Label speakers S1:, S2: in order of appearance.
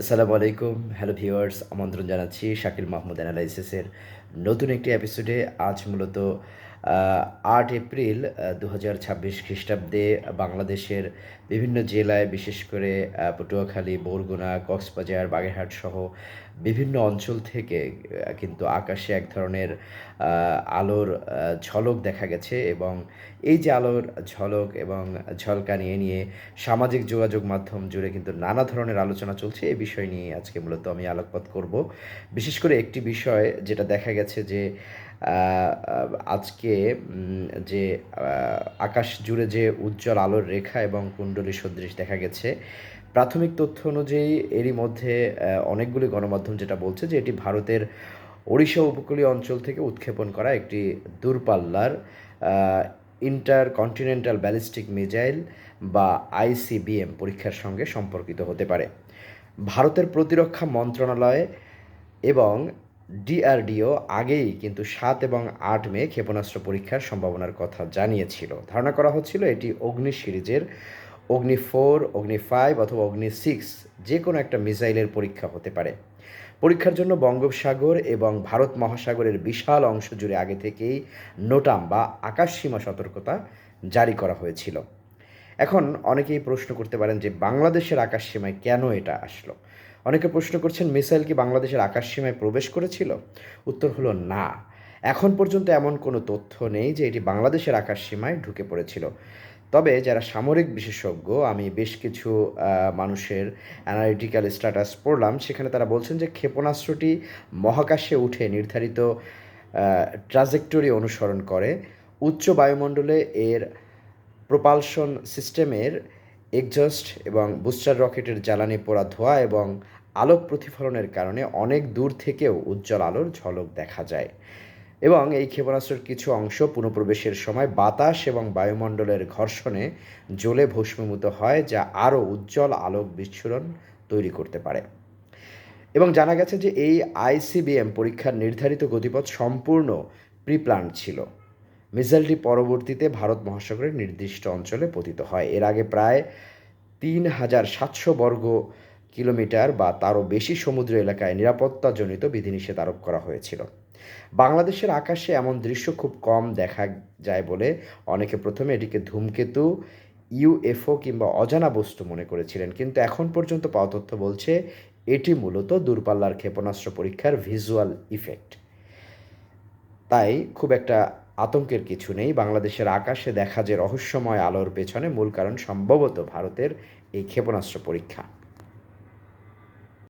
S1: আসসালামু আলাইকুম। Hello viewers, আমন্ত্রণ জানাচ্ছি শাকিল মাহমুদ অ্যানালাইসিসের নতুন একটি এপিসোডে। আজ মূলত ৮ এপ্রিল ২০২৬ খ্রিস্টাব্দে বাংলাদেশের বিভিন্ন জেলায়, বিশেষ করে পটুয়াখালী, বরগুনা, কক্সবাজার, বাগেরহাট সহ বিভিন্ন অঞ্চল থেকে কিন্তু আকাশে এক ধরনের আলোর ঝলক দেখা গেছে। এবং এই যে আলোর ঝলক এবং ঝলকানি নিয়ে সামাজিক যোগাযোগ মাধ্যম জুড়ে কিন্তু নানা ধরনের আলোচনা চলছে। এই বিষয় নিয়ে আজকে মূলত আমি আলোকপাত করব। বিশেষ করে একটি বিষয় যেটা দেখা গেছে যে আ আ আজকে যে আকাশ জুড়ে যে উজ্জ্বল আলোর রেখা এবং কুণ্ডলী সদৃশ দেখা গেছে, প্রাথমিক তথ্য অনুযায়ী এরই মধ্যে অনেকগুলি গণমাধ্যম যেটা বলছে যে এটি ভারতের ওড়িশা উপকূলীয় অঞ্চল থেকে উৎক্ষেপণ করা একটি দূরপাল্লার আ ইন্টারকন্টিনেন্টাল ব্যালিস্টিক মিসাইল বা আইসিবিএম পরীক্ষার সঙ্গে সম্পর্কিত হতে পারে। ভারতের প্রতিরক্ষা মন্ত্রণালয় এবং ডিআরডিও আগেই কিন্তু ৭ এবং ৮ মে ক্ষেপণাস্ত্র পরীক্ষার সম্ভাবনার কথা জানিয়েছিল। ধারণা করা হচ্ছিল এটি অগ্নি সিরিজের অগ্নি 4, অগ্নি 5 অথবা অগ্নি 6 যে কোনো একটা মিসাইলের পরীক্ষা হতে পারে। পরীক্ষার জন্য বঙ্গোপসাগর এবং ভারত মহাসাগরের বিশাল অংশ জুড়ে আগে থেকেই নোটাম বা আকাশসীমা সতর্কতা জারি করা হয়েছিল। এখন অনেকেই প্রশ্ন করতে পারেন যে বাংলাদেশের আকাশসীমায় কেন এটা আসলো? অনেকে প্রশ্ন করছেন, মিসাইল কি বাংলাদেশের আকাশসীমায় প্রবেশ করেছিল? উত্তর হলো না। এখন পর্যন্ত এমন কোনো তথ্য নেই যে এটি বাংলাদেশের আকাশসীমায় ঢুকে পড়েছিল। তবে যারা সামরিক বিশেষজ্ঞ, আমি বেশ কিছু মানুষের অ্যানালিটিক্যাল স্ট্যাটাস পড়লাম, সেখানে তারা বলছেন যে ক্ষেপণাস্ত্রটি মহাকাশে উঠে নির্ধারিত ট্রাজেক্টরি অনুসরণ করে। উচ্চ বায়ুমণ্ডলে এর প্রোপালশন সিস্টেমের এক্সজস্ট এবং বুস্টার রকেটের জ্বালানি পোড়া ধোঁয়া এবং আলোক প্রতিফলনের কারণে অনেক দূর থেকেও উজ্জ্বল আলোর ঝলক দেখা যায়। এবং এই ক্ষেপণাস্ত্রের কিছু অংশ পুনঃপ্রবেশের সময় বাতাস এবং বায়ুমণ্ডলের ঘর্ষণে জ্বলে ভস্মীভূত হয়, যা আরও উজ্জ্বল আলোক বিচ্ছুরণ তৈরি করতে পারে। এবং জানা গেছে যে এই আইসিবিএম পরীক্ষার নির্ধারিত গতিপথ সম্পূর্ণ প্রি-প্ল্যান্ড ছিল। মিসাইলটি পরবর্তীতে ভারত মহাসাগরের নির্দিষ্ট অঞ্চলে পতিত হয়। এর আগে প্রায় ৩,৭০০ বর্গ কিলোমিটার বা তারও বেশি সমুদ্র এলাকায় নিরাপত্তাজনিত বিধিনিষেধ আরোপ করা হয়েছিল। বাংলাদেশের আকাশে এমন দৃশ্য খুব কম দেখা যায় বলে অনেকে প্রথমে এটিকে ধূমকেতু, ইউএফও কিংবা অজানা বস্তু মনে করেছিলেন, কিন্তু এখন পর্যন্ত পাওয়া তথ্য বলছে এটি মূলত দূরপাল্লার ক্ষেপণাস্ত্র পরীক্ষার ভিজুয়াল ইফেক্ট। তাই খুব একটা আতঙ্কের কিছু নেই। বাংলাদেশের আকাশে দেখা যে রহস্যময় আলোর পেছনে মূল কারণ সম্ভবত ভারতের এই ক্ষেপণাস্ত্র পরীক্ষা।